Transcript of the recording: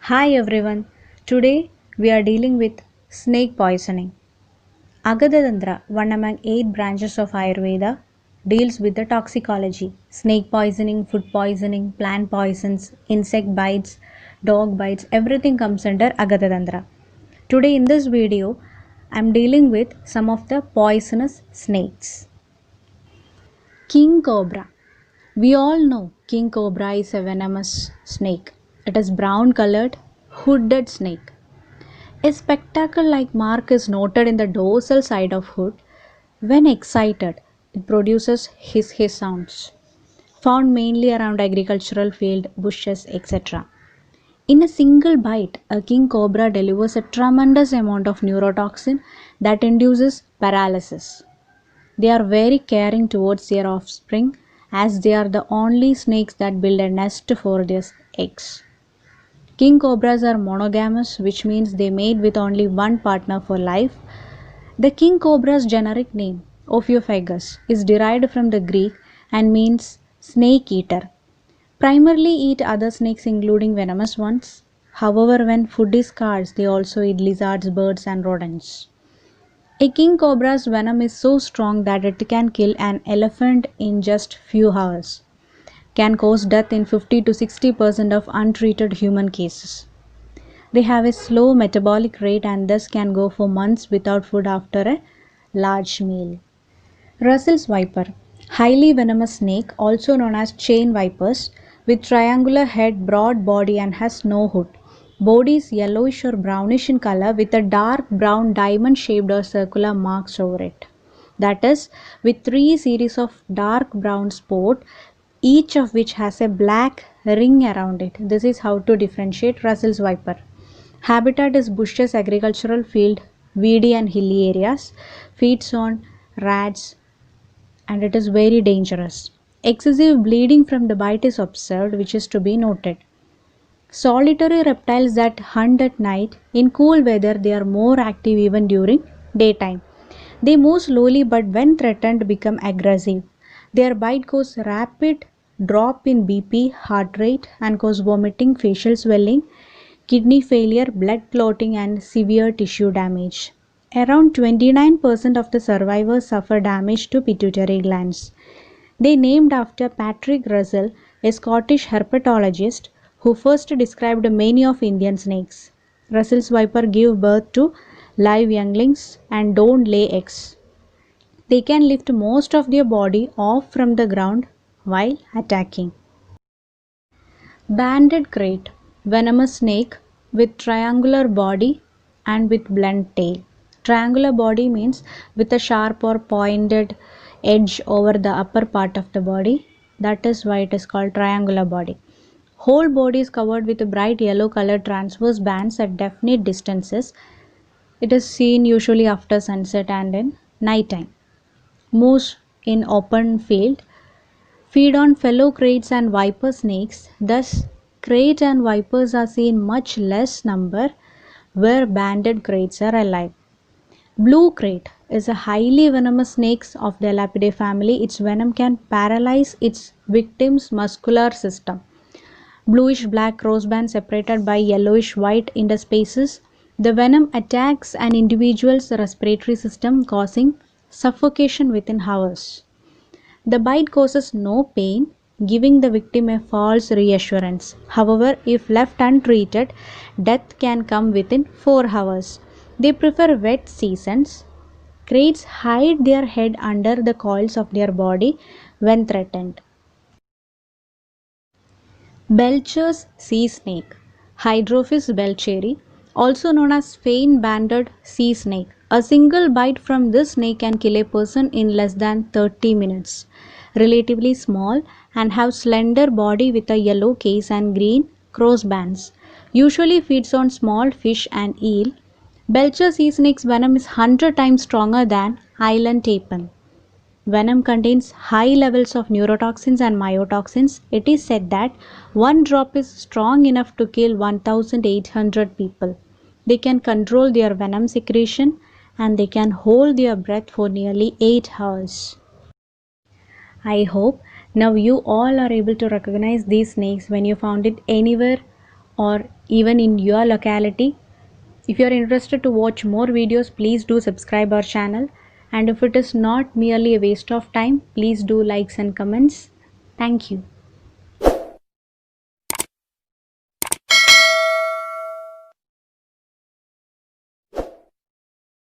Hi everyone. Today we are dealing with snake poisoning. Agadadandra, one among 8 branches of Ayurveda, deals with the toxicology, snake poisoning, food poisoning, plant poisons, insect bites, dog bites, everything comes under Agadadandra. Today in this video, I am dealing with some of the poisonous snakes. King cobra. We all know king cobra is a venomous snake. It is brown colored, hooded snake. A spectacle-like mark is noted in the dorsal side of hood. When excited, it produces hiss sounds, found mainly around agricultural field, bushes, etc. In a single bite, a king cobra delivers a tremendous amount of neurotoxin that induces paralysis. They are very caring towards their offspring as they are the only snakes that build a nest for their eggs. King cobras are monogamous, which means they mate with only one partner for life. The king cobra's generic name, Ophiophagus, is derived from the Greek and means snake eater. Primarily eat other snakes including venomous ones. However, when food is scarce, they also eat lizards, birds and rodents. A king cobra's venom is so strong that it can kill an elephant in just few hours. Can cause death in 50 to 60% of untreated human cases. They have a slow metabolic rate and thus can go for months without food after a large meal. Russell's viper, highly venomous snake also known as chain vipers, with triangular head, broad body and has no hood. Body is yellowish or brownish in color with a dark brown diamond shaped or circular marks over it. That is, with 3 series of dark brown spot, each of which has a black ring around it. This is how to differentiate Russell's viper. Habitat is bushes, agricultural field, weedy and hilly areas. Feeds on rats and it is very dangerous. Excessive bleeding from the bite is observed, which is to be noted. Solitary reptiles that hunt at night. In cool weather, they are more active even during daytime. They move slowly but when threatened become aggressive. Their bite causes rapid drop in BP, heart rate and cause vomiting, facial swelling, kidney failure, blood clotting and severe tissue damage. Around 29% of the survivors suffer damage to pituitary glands. They named after Patrick Russell, a Scottish herpetologist who first described many of Indian snakes. Russell's viper give birth to live younglings and don't lay eggs. They can lift most of their body off from the ground while attacking. Banded krait, venomous snake with triangular body and with blunt tail. Triangular body means with a sharp or pointed edge over the upper part of the body. That is why it is called triangular body. Whole body is covered with bright yellow colored transverse bands at definite distances. It is seen usually after sunset and in night time. Moves in open field. Feed on fellow kraits and viper snakes. Thus, krait and vipers are seen much less number where banded kraits are alive. Blue krait is a highly venomous snake of the Elapidae family. Its venom can paralyze its victim's muscular system. Bluish black crossband separated by yellowish white interspaces. The venom attacks an individual's respiratory system, causing suffocation within hours. The bite causes no pain, giving the victim a false reassurance. However, if left untreated, death can come within 4 hours. They prefer wet seasons. Kraits hide their head under the coils of their body when threatened. Belcher's sea snake, Hydrophis belcheri, also known as fain-banded sea snake. A single bite from this snake can kill a person in less than 30 minutes. Relatively small and have slender body with a yellow case and green crossbands. Usually feeds on small fish and eel. Belcher sea snake's venom is 100 times stronger than island tapeworm. Venom contains high levels of neurotoxins and myotoxins. It is said that one drop is strong enough to kill 1,800 people. They can control their venom secretion and they can hold their breath for nearly 8 hours. I hope now you all are able to recognize these snakes when you found it anywhere or even in your locality. If you are interested to watch more videos, please do subscribe our channel. And if it is not merely a waste of time, please do likes and comments. Thank you.